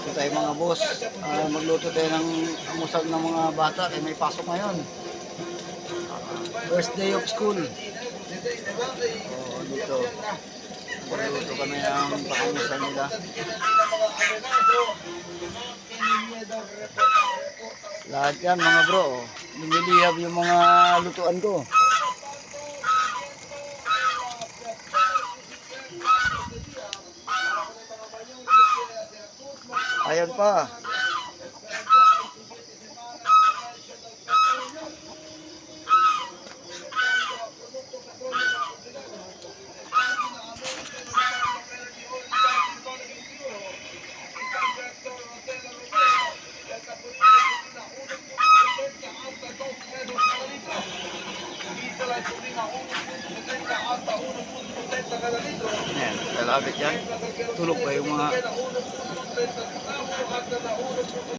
Ito tayo mga boss. Magluto tayo ng amusal ng mga bata. May pasok ngayon. First day of school. Dito. Magluto kami ng pangamusal nila. Lahat yan mga bro. Lumilihab yung mga lutuan ko. Ayan pa. Ayan, lalapit yan. Tulog pa yung mga